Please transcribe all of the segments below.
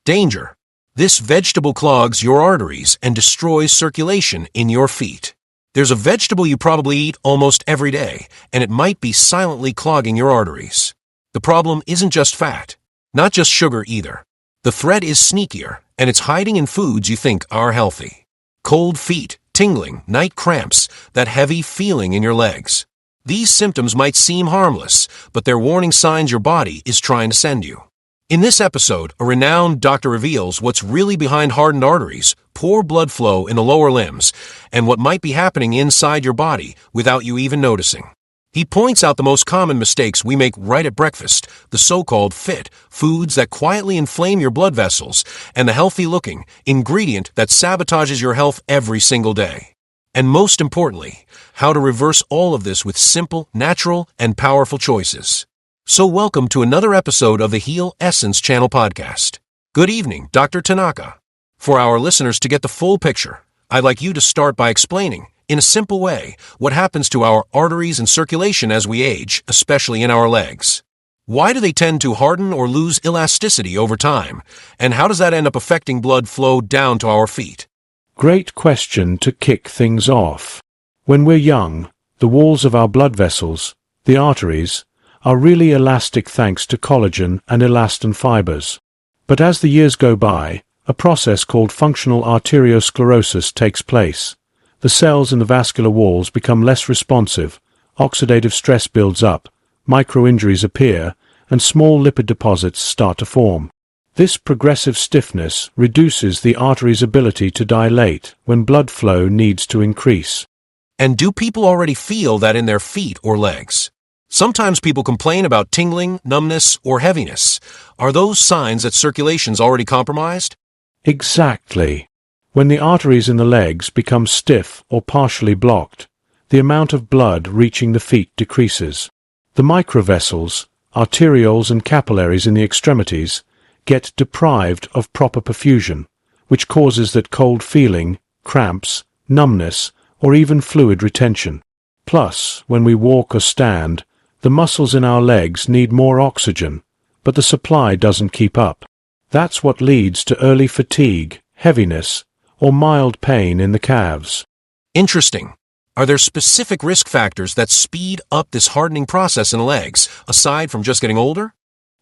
Danger! This vegetable clogs your arteries and destroys circulation in your feet. There's a vegetable you probably eat almost every day, and it might be silently clogging your arteries. The problem isn't just fat, not just sugar either. The threat is sneakier, and it's hiding in foods you think are healthy. Cold feet, tingling, night cramps, that heavy feeling in your legs. These symptoms might seem harmless, but they're warning signs your body is trying to send you. In this episode, a renowned doctor reveals what's really behind hardened arteries, poor blood flow in the lower limbs, and what might be happening inside your body without you even noticing. He points out the most common mistakes we make right at breakfast, the so-called FIT, foods that quietly inflame your blood vessels, and the healthy-looking ingredient that sabotages your health every single day. And most importantly, how to reverse all of this with simple, natural, and powerful choices. So welcome to another episode of the HealEssence channel podcast. Good evening, Dr. Tanaka. For our listeners to get the full picture, I'd like you to start by explaining, in a simple way, what happens to our arteries and circulation as we age, especially in our legs. Why do they tend to harden or lose elasticity over time? And how does that end up affecting blood flow down to our feet? Great question to kick things off. When we're young, the walls of our blood vessels, the arteries, are really elastic thanks to collagen and elastin fibers. But as the years go by, a process called functional arteriosclerosis takes place. The cells in the vascular walls become less responsive, oxidative stress builds up, micro-injuries appear, and small lipid deposits start to form. This progressive stiffness reduces the artery's ability to dilate when blood flow needs to increase. And do people already feel that in their feet or legs? Sometimes people complain about tingling, numbness, or heaviness. Are those signs that circulation's already compromised? Exactly. When the arteries in the legs become stiff or partially blocked, the amount of blood reaching the feet decreases. The microvessels, arterioles and capillaries in the extremities, get deprived of proper perfusion, which causes that cold feeling, cramps, numbness, or even fluid retention. Plus, when we walk or stand, the muscles in our legs need more oxygen, but the supply doesn't keep up. That's what leads to early fatigue, heaviness, or mild pain in the calves. Interesting. Are there specific risk factors that speed up this hardening process in the legs, aside from just getting older?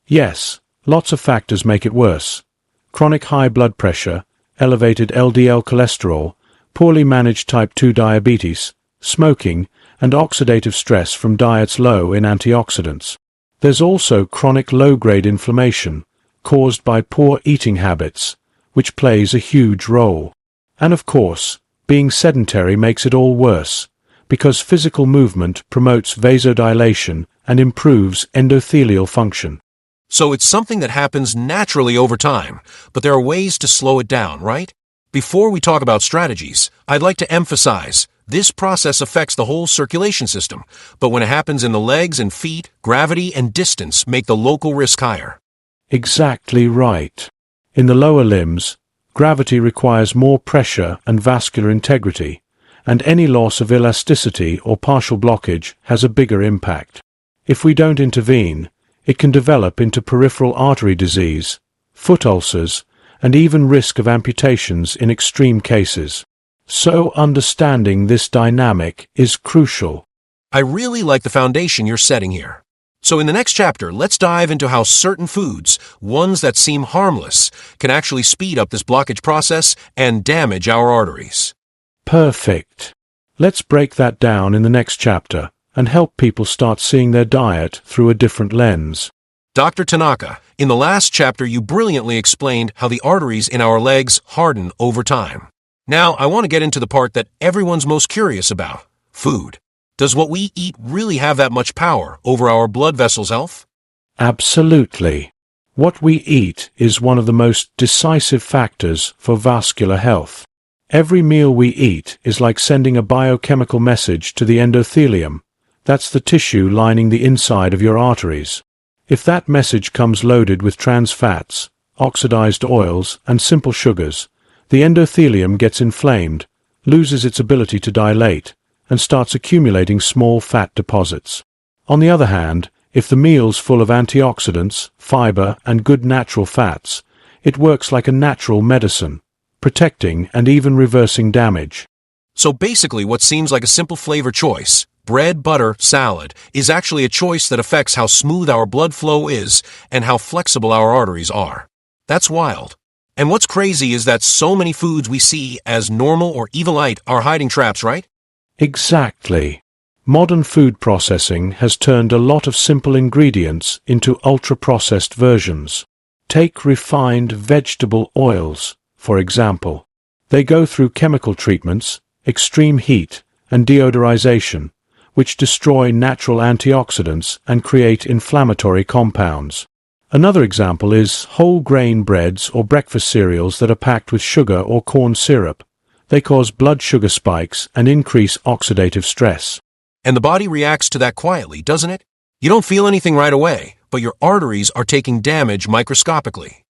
Yes, lots of factors make it worse. Chronic high blood pressure, elevated LDL cholesterol, poorly managed type 2 diabetes, smoking, and oxidative stress from diets low in antioxidants. There's also chronic low-grade inflammation, caused by poor eating habits, which plays a huge role. And of course, being sedentary makes it all worse, because physical movement promotes vasodilation and improves endothelial function. So it's something that happens naturally over time, but there are ways to slow it down, right? Before we talk about strategies, I'd like to emphasize, this process affects the whole circulation system, but when it happens in the legs and feet, gravity and distance make the local risk higher. Exactly right. In the lower limbs, gravity requires more pressure and vascular integrity, and any loss of elasticity or partial blockage has a bigger impact. If we don't intervene, it can develop into peripheral artery disease, foot ulcers, and even risk of amputations in extreme cases. So understanding this dynamic is crucial. I really like the foundation you're setting here. So in the next chapter, let's dive into how certain foods, ones that seem harmless, can actually speed up this blockage process and damage our arteries. Perfect. Let's break that down in the next chapter and help people start seeing their diet through a different lens. Dr. Tanaka, in the last chapter you brilliantly explained how the arteries in our legs harden over time. Now, I want to get into the part that everyone's most curious about, food. Does what we eat really have that much power over our blood vessels' health? Absolutely. What we eat is one of the most decisive factors for vascular health. Every meal we eat is like sending a biochemical message to the endothelium. That's the tissue lining the inside of your arteries. If that message comes loaded with trans fats, oxidized oils, and simple sugars, the endothelium gets inflamed, loses its ability to dilate, and starts accumulating small fat deposits. On the other hand, if the meal's full of antioxidants, fiber, and good natural fats, It works like a natural medicine, protecting and even reversing damage. So basically what seems like a simple flavor choice, bread, butter, salad, is actually a choice that affects how smooth our blood flow is and how flexible our arteries are. That's wild. And what's crazy is that so many foods we see as normal or evilite are hiding traps, right? Exactly. Modern food processing has turned a lot of simple ingredients into ultra-processed versions. Take refined vegetable oils, for example. They go through chemical treatments, extreme heat, and deodorization, which destroy natural antioxidants and create inflammatory compounds. Another example is whole grain breads or breakfast cereals that are packed with sugar or corn syrup. They cause blood sugar spikes and increase oxidative stress. And the body reacts to that quietly, doesn't it? You don't feel anything right away, but your arteries are taking damage microscopically.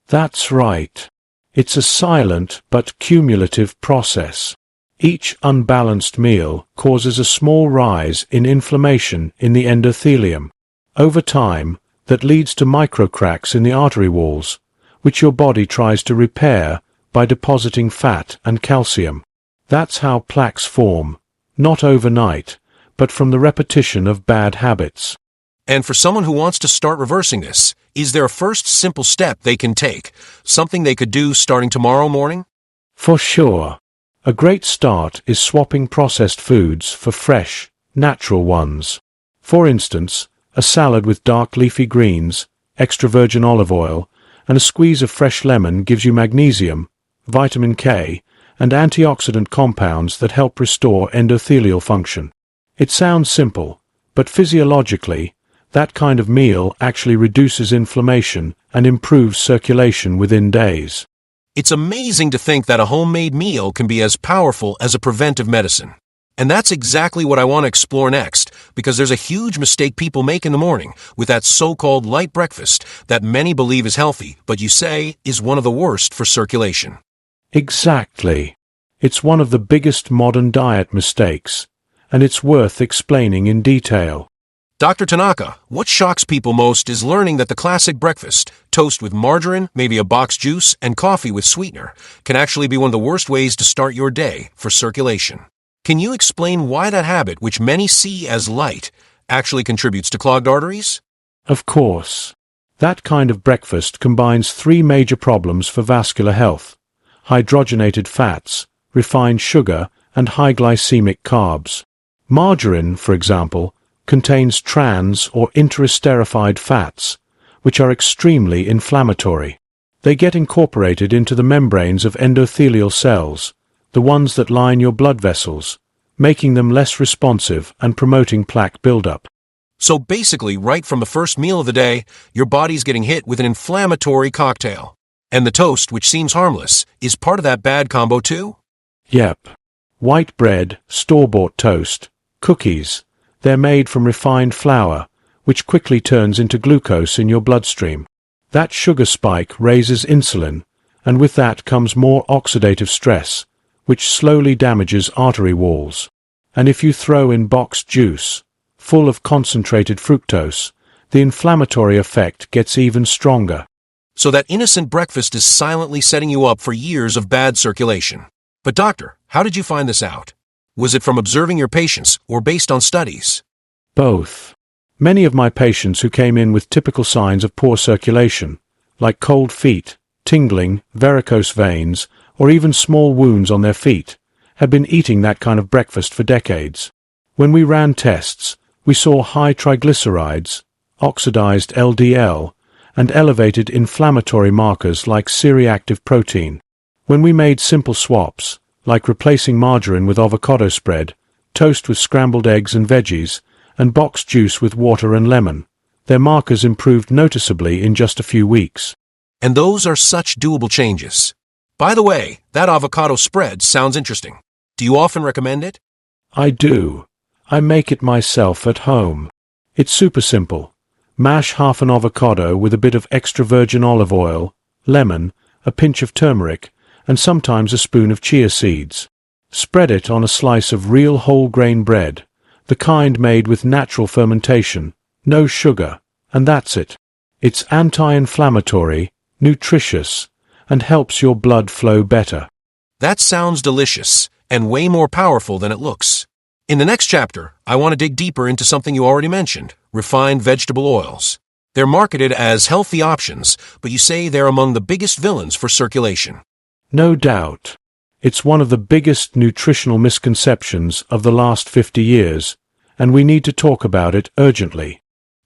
That's right. It's a silent but cumulative process. Each unbalanced meal causes a small rise in inflammation in the endothelium. Over time, that leads to microcracks in the artery walls, which your body tries to repair by depositing fat and calcium. That's how plaques form, not overnight, but from the repetition of bad habits. And for someone who wants to start reversing this, is there a first simple step they can take, something they could do starting tomorrow morning? For sure. A great start is swapping processed foods for fresh, natural ones. For instance, a salad with dark leafy greens, extra virgin olive oil, and a squeeze of fresh lemon gives you magnesium, vitamin K, and antioxidant compounds that help restore endothelial function. It sounds simple, but physiologically, that kind of meal actually reduces inflammation and improves circulation within days. It's amazing to think that a homemade meal can be as powerful as a preventive medicine. And that's exactly what I want to explore next, because there's a huge mistake people make in the morning with that so-called light breakfast that many believe is healthy, but you say is one of the worst for circulation. Exactly. It's one of the biggest modern diet mistakes, and it's worth explaining in detail. Dr. Tanaka, what shocks people most is learning that the classic breakfast, toast with margarine, maybe a box juice, and coffee with sweetener, can actually be one of the worst ways to start your day for circulation. Can you explain why that habit, which many see as light, actually contributes to clogged arteries? Of course. That kind of breakfast combines three major problems for vascular health: hydrogenated fats, refined sugar, and high glycemic carbs. Margarine, for example, contains trans or interesterified fats, which are extremely inflammatory. They get incorporated into the membranes of endothelial cells, the ones that line your blood vessels, making them less responsive and promoting plaque buildup. So basically, right from the first meal of the day, your body's getting hit with an inflammatory cocktail. And the toast, which seems harmless, is part of that bad combo too? Yep. White bread, store-bought toast, cookies. They're made from refined flour, which quickly turns into glucose in your bloodstream. That sugar spike raises insulin, and with that comes more oxidative stress, which slowly damages artery walls. And if you throw in boxed juice, full of concentrated fructose, the inflammatory effect gets even stronger. So that innocent breakfast is silently setting you up for years of bad circulation. But doctor, how did you find this out? Was it from observing your patients or based on studies? Both. Many of my patients who came in with typical signs of poor circulation, like cold feet, tingling, varicose veins, or even small wounds on their feet, had been eating that kind of breakfast for decades. When we ran tests, we saw high triglycerides, oxidized LDL, and elevated inflammatory markers like C-reactive protein. When we made simple swaps, like replacing margarine with avocado spread, toast with scrambled eggs and veggies, and boxed juice with water and lemon, their markers improved noticeably in just a few weeks. And those are such doable changes. By the way, that avocado spread sounds interesting. Do you often recommend it? I do. I make it myself at home. It's super simple. Mash half an avocado with a bit of extra virgin olive oil, lemon, a pinch of turmeric, and sometimes a spoon of chia seeds. Spread it on a slice of real whole grain bread, the kind made with natural fermentation, no sugar, and that's it. It's anti-inflammatory, nutritious, and helps your blood flow better. That sounds delicious, and way more powerful than it looks. In the next chapter, I want to dig deeper into something you already mentioned, refined vegetable oils. They're marketed as healthy options, but you say they're among the biggest villains for circulation. No doubt. It's one of the biggest nutritional misconceptions of the last 50 years, and we need to talk about it urgently.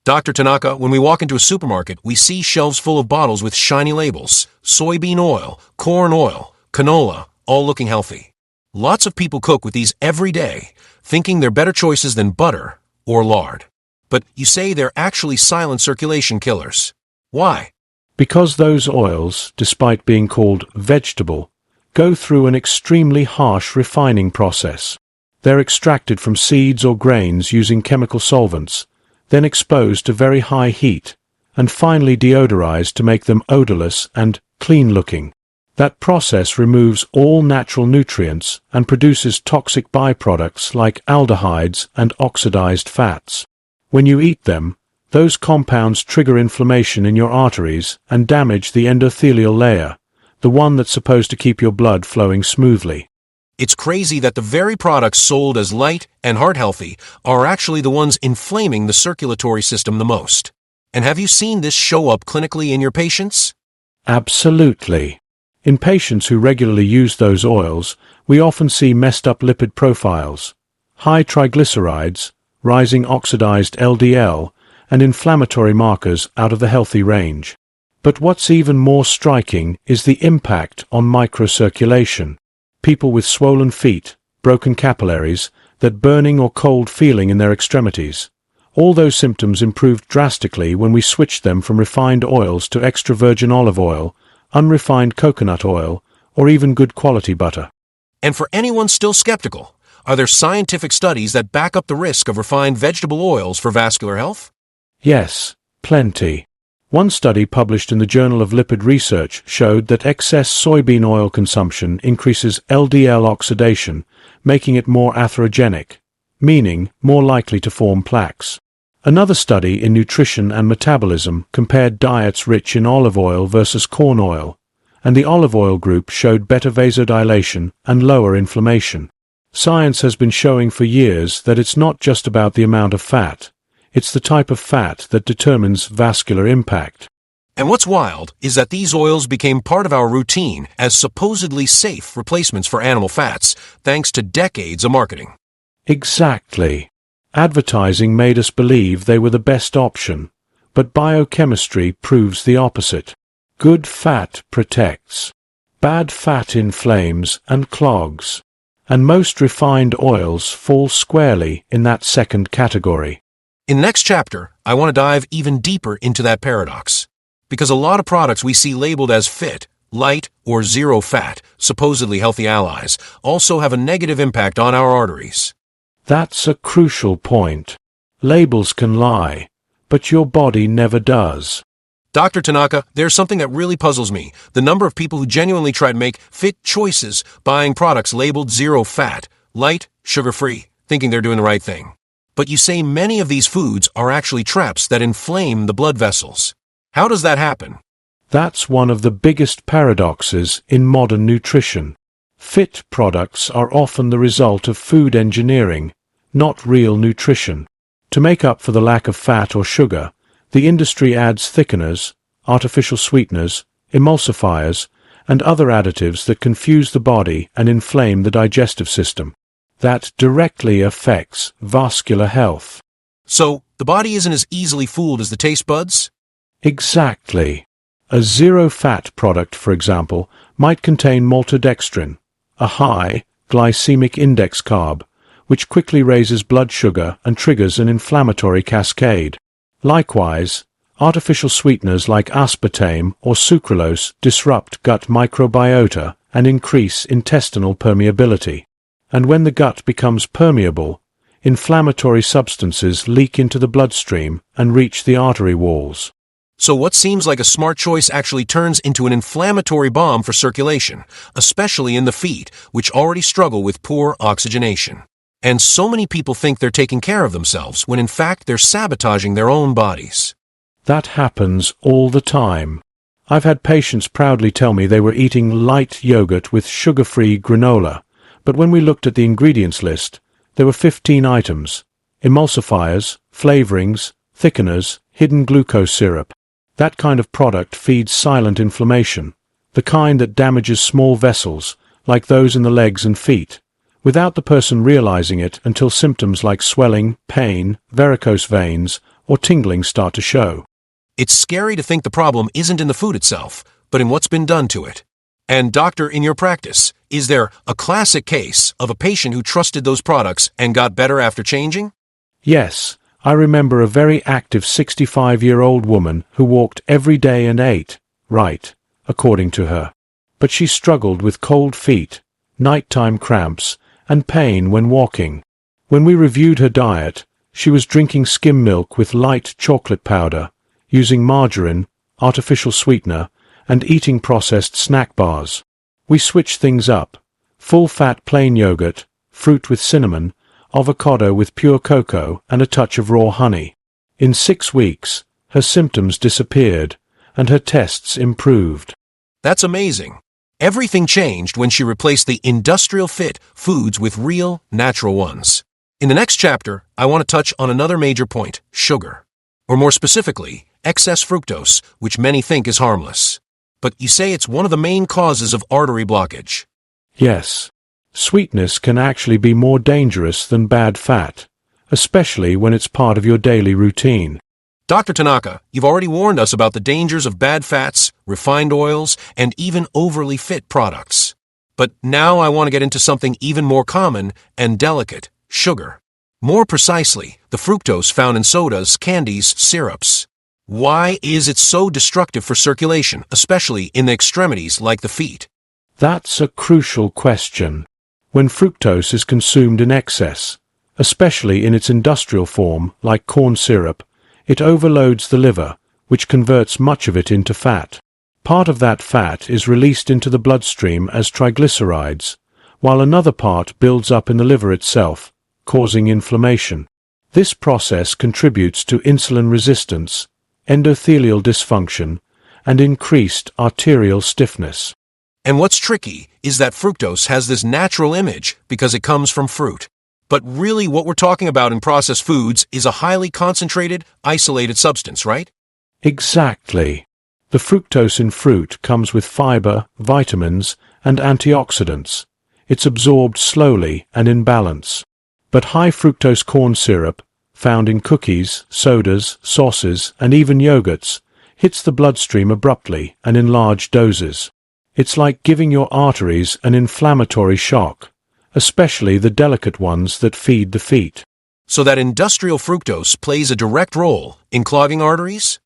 Dr. Tanaka, when we walk into a supermarket, we see shelves full of bottles with shiny labels, soybean oil, corn oil, canola, all looking healthy. Lots of people cook with these every day, thinking they're better choices than butter or lard. But you say they're actually silent circulation killers. Why? Because those oils, despite being called vegetable, go through an extremely harsh refining process. They're extracted from seeds or grains using chemical solvents, then exposed to very high heat, and finally deodorized to make them odorless and clean-looking. That process removes all natural nutrients and produces toxic byproducts like aldehydes and oxidized fats. When you eat them, those compounds trigger inflammation in your arteries and damage the endothelial layer, the one that's supposed to keep your blood flowing smoothly. It's crazy that the very products sold as light and heart-healthy are actually the ones inflaming the circulatory system the most. And have you seen this show up clinically in your patients? Absolutely. In patients who regularly use those oils, we often see messed up lipid profiles, high triglycerides, rising oxidized LDL, and inflammatory markers out of the healthy range. But what's even more striking is the impact on microcirculation. People with swollen feet, broken capillaries, that burning or cold feeling in their extremities. All those symptoms improved drastically when we switched them from refined oils to extra virgin olive oil, unrefined coconut oil, or even good quality butter. And for anyone still skeptical, are there scientific studies that back up the risk of refined vegetable oils for vascular health? Yes, plenty. One study published in the Journal of Lipid Research showed that excess soybean oil consumption increases LDL oxidation, making it more atherogenic, meaning more likely to form plaques. Another study in nutrition and metabolism compared diets rich in olive oil versus corn oil, and the olive oil group showed better vasodilation and lower inflammation. Science has been showing for years that it's not just about the amount of fat. It's the type of fat that determines vascular impact. And what's wild is that these oils became part of our routine as supposedly safe replacements for animal fats, thanks to decades of marketing. Exactly. Advertising made us believe they were the best option, but biochemistry proves the opposite. Good fat protects. Bad fat inflames and clogs. And most refined oils fall squarely in that second category. In the next chapter, I want to dive even deeper into that paradox. Because a lot of products we see labeled as fit, light, or zero fat, supposedly healthy allies, also have a negative impact on our arteries. That's a crucial point. Labels can lie, but your body never does. Dr. Tanaka, there's something that really puzzles me. The number of people who genuinely try to make fit choices, buying products labeled zero fat, light, sugar-free, thinking they're doing the right thing. But you say many of these foods are actually traps that inflame the blood vessels. How does that happen? That's one of the biggest paradoxes in modern nutrition. Fit products are often the result of food engineering, not real nutrition. To make up for the lack of fat or sugar, the industry adds thickeners, artificial sweeteners, emulsifiers, and other additives that confuse the body and inflame the digestive system. That directly affects vascular health. So, the body isn't as easily fooled as the taste buds? Exactly. A zero-fat product, for example, might contain maltodextrin, a high glycemic index carb, which quickly raises blood sugar and triggers an inflammatory cascade. Likewise, artificial sweeteners like aspartame or sucralose disrupt gut microbiota and increase intestinal permeability. And when the gut becomes permeable, inflammatory substances leak into the bloodstream and reach the artery walls. So what seems like a smart choice actually turns into an inflammatory bomb for circulation, especially in the feet, which already struggle with poor oxygenation. And so many people think they're taking care of themselves when in fact they're sabotaging their own bodies. That happens all the time. I've had patients proudly tell me they were eating light yogurt with sugar-free granola, but when we looked at the ingredients list, there were 15 items: emulsifiers, flavorings, thickeners, hidden glucose syrup. That kind of product feeds silent inflammation, the kind that damages small vessels, like those in the legs and feet, without the person realizing it until symptoms like swelling, pain, varicose veins, or tingling start to show. It's scary to think the problem isn't in the food itself, but in what's been done to it. And doctor, in your practice, is there a classic case of a patient who trusted those products and got better after changing? Yes, I remember a very active 65-year-old woman who walked every day and ate right, according to her. But she struggled with cold feet, nighttime cramps, and pain when walking. When we reviewed her diet, she was drinking skim milk with light chocolate powder, using margarine, artificial sweetener, and eating processed snack bars. We switched things up: full-fat plain yogurt, fruit with cinnamon, avocado with pure cocoa, and a touch of raw honey. In 6 weeks, her symptoms disappeared, and her tests improved. That's amazing. Everything changed when she replaced the industrial-fit foods with real, natural ones. In the next chapter, I want to touch on another major point: sugar. Or more specifically, excess fructose, which many think is harmless. But you say it's one of the main causes of artery blockage. Yes. Sweetness can actually be more dangerous than bad fat, especially when it's part of your daily routine. Dr. Tanaka, you've already warned us about the dangers of bad fats, refined oils, and even overly fit products. But now I want to get into something even more common and delicate: sugar. More precisely, the fructose found in sodas, candies, syrups. Why is it so destructive for circulation, especially in the extremities like the feet? That's a crucial question. When fructose is consumed in excess, especially in its industrial form, like corn syrup, it overloads the liver, which converts much of it into fat. Part of that fat is released into the bloodstream as triglycerides, while another part builds up in the liver itself, causing inflammation. This process contributes to insulin resistance, endothelial dysfunction, and increased arterial stiffness. And what's tricky is that fructose has this natural image because it comes from fruit. But really what we're talking about in processed foods is a highly concentrated, isolated substance, right? Exactly. The fructose in fruit comes with fiber, vitamins, and antioxidants. It's absorbed slowly and in balance. But high fructose corn syrup, found in cookies, sodas, sauces, and even yogurts, hits the bloodstream abruptly and in large doses. It's like giving your arteries an inflammatory shock, especially the delicate ones that feed the feet. So that industrial fructose plays a direct role in clogging arteries?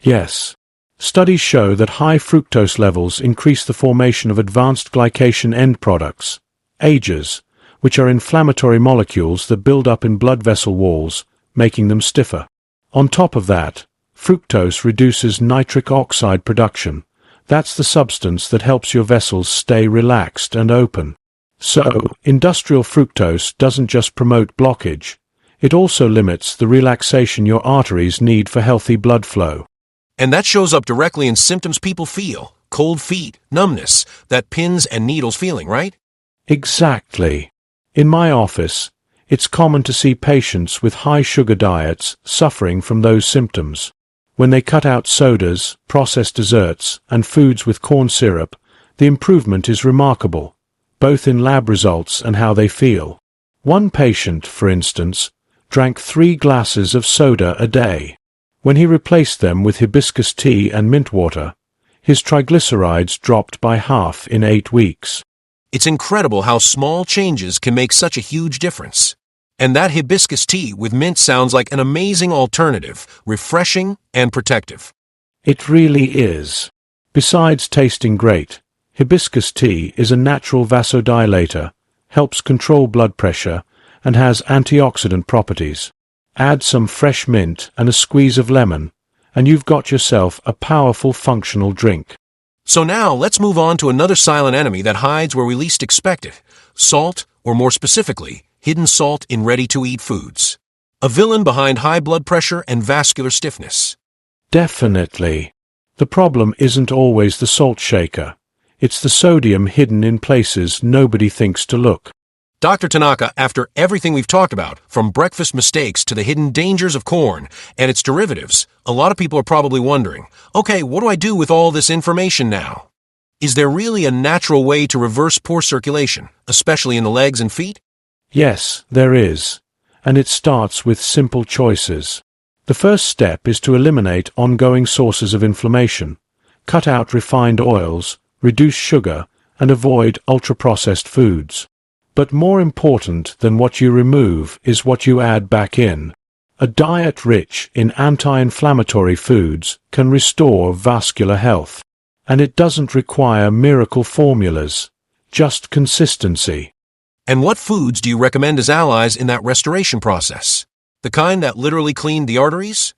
Yes. Studies show that high fructose levels increase the formation of advanced glycation end products, AGEs, which are inflammatory molecules that build up in blood vessel walls, making them stiffer. On top of that, fructose reduces nitric oxide production. That's the substance that helps your vessels stay relaxed and open. So, industrial fructose doesn't just promote blockage, it also limits the relaxation your arteries need for healthy blood flow. And that shows up directly in symptoms people feel: cold feet, numbness, that pins and needles feeling, right? Exactly. In my office, it's common to see patients with high sugar diets suffering from those symptoms. When they cut out sodas, processed desserts, and foods with corn syrup, the improvement is remarkable, both in lab results and how they feel. One patient, for instance, drank 3 glasses of soda a day. When he replaced them with hibiscus tea and mint water, his triglycerides dropped by half in 8 weeks. It's incredible how small changes can make such a huge difference. And that hibiscus tea with mint sounds like an amazing alternative, refreshing and protective. It really is. Besides tasting great, hibiscus tea is a natural vasodilator, helps control blood pressure, and has antioxidant properties. Add some fresh mint and a squeeze of lemon, and you've got yourself a powerful functional drink. So now let's move on to another silent enemy that hides where we least expect it: salt, or more specifically, hidden salt in ready-to-eat foods. A villain behind high blood pressure and vascular stiffness. Definitely. The problem isn't always the salt shaker. It's the sodium hidden in places nobody thinks to look. Dr. Tanaka, after everything we've talked about, from breakfast mistakes to the hidden dangers of corn and its derivatives, a lot of people are probably wondering, okay, what do I do with all this information now? Is there really a natural way to reverse poor circulation, especially in the legs and feet? Yes, there is. And it starts with simple choices. The first step is to eliminate ongoing sources of inflammation, cut out refined oils, reduce sugar, and avoid ultra-processed foods. But more important than what you remove is what you add back in. A diet rich in anti-inflammatory foods can restore vascular health. And it doesn't require miracle formulas, just consistency. And what foods do you recommend as allies in that restoration process? The kind that literally clean the arteries?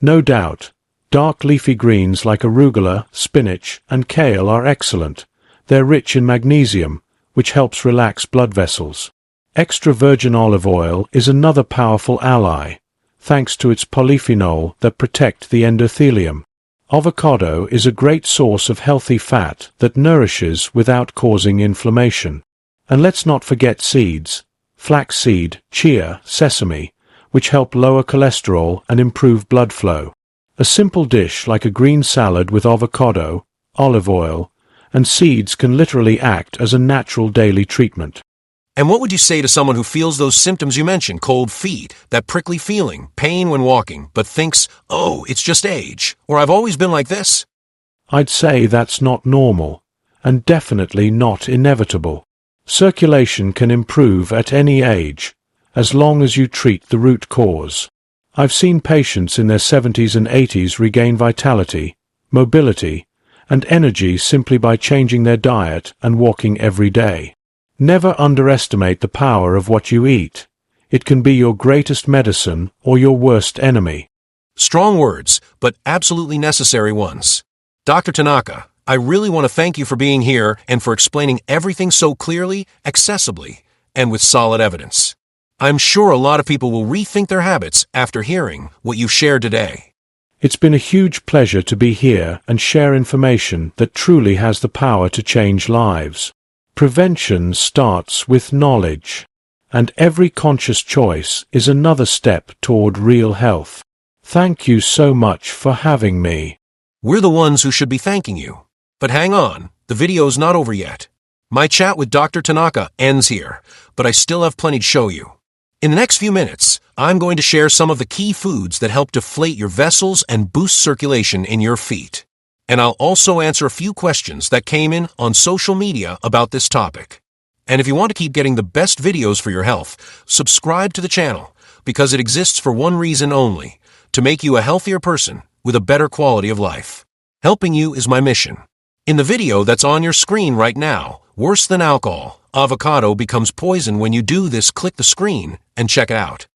No doubt. Dark leafy greens like arugula, spinach, and kale are excellent. They're rich in magnesium, which helps relax blood vessels. Extra virgin olive oil is another powerful ally, thanks to its polyphenol that protect the endothelium. Avocado is a great source of healthy fat that nourishes without causing inflammation. And let's not forget seeds, flaxseed, chia, sesame, which help lower cholesterol and improve blood flow. A simple dish like a green salad with avocado, olive oil, and seeds can literally act as a natural daily treatment. And what would you say to someone who feels those symptoms you mentioned, cold feet, that prickly feeling, pain when walking, but thinks, oh, it's just age, or I've always been like this? I'd say that's not normal, and definitely not inevitable. Circulation can improve at any age, as long as you treat the root cause. I've seen patients in their 70s and 80s regain vitality, mobility, and energy simply by changing their diet and walking every day. Never underestimate the power of what you eat. It can be your greatest medicine or your worst enemy. Strong words, but absolutely necessary ones. Dr. Tanaka, I really want to thank you for being here and for explaining everything so clearly, accessibly, and with solid evidence. I'm sure a lot of people will rethink their habits after hearing what you've shared today. It's been a huge pleasure to be here and share information that truly has the power to change lives. Prevention starts with knowledge, and every conscious choice is another step toward real health. Thank you so much for having me. We're the ones who should be thanking you. But hang on, the video's not over yet. My chat with Dr. Tanaka ends here, but I still have plenty to show you. In the next few minutes, I'm going to share some of the key foods that help deflate your vessels and boost circulation in your feet. And I'll also answer a few questions that came in on social media about this topic. And if you want to keep getting the best videos for your health, subscribe to the channel, because it exists for one reason only, to make you a healthier person with a better quality of life. Helping you is my mission. In the video that's on your screen right now, worse than alcohol, avocado becomes poison when you do this. Click the screen and check it out.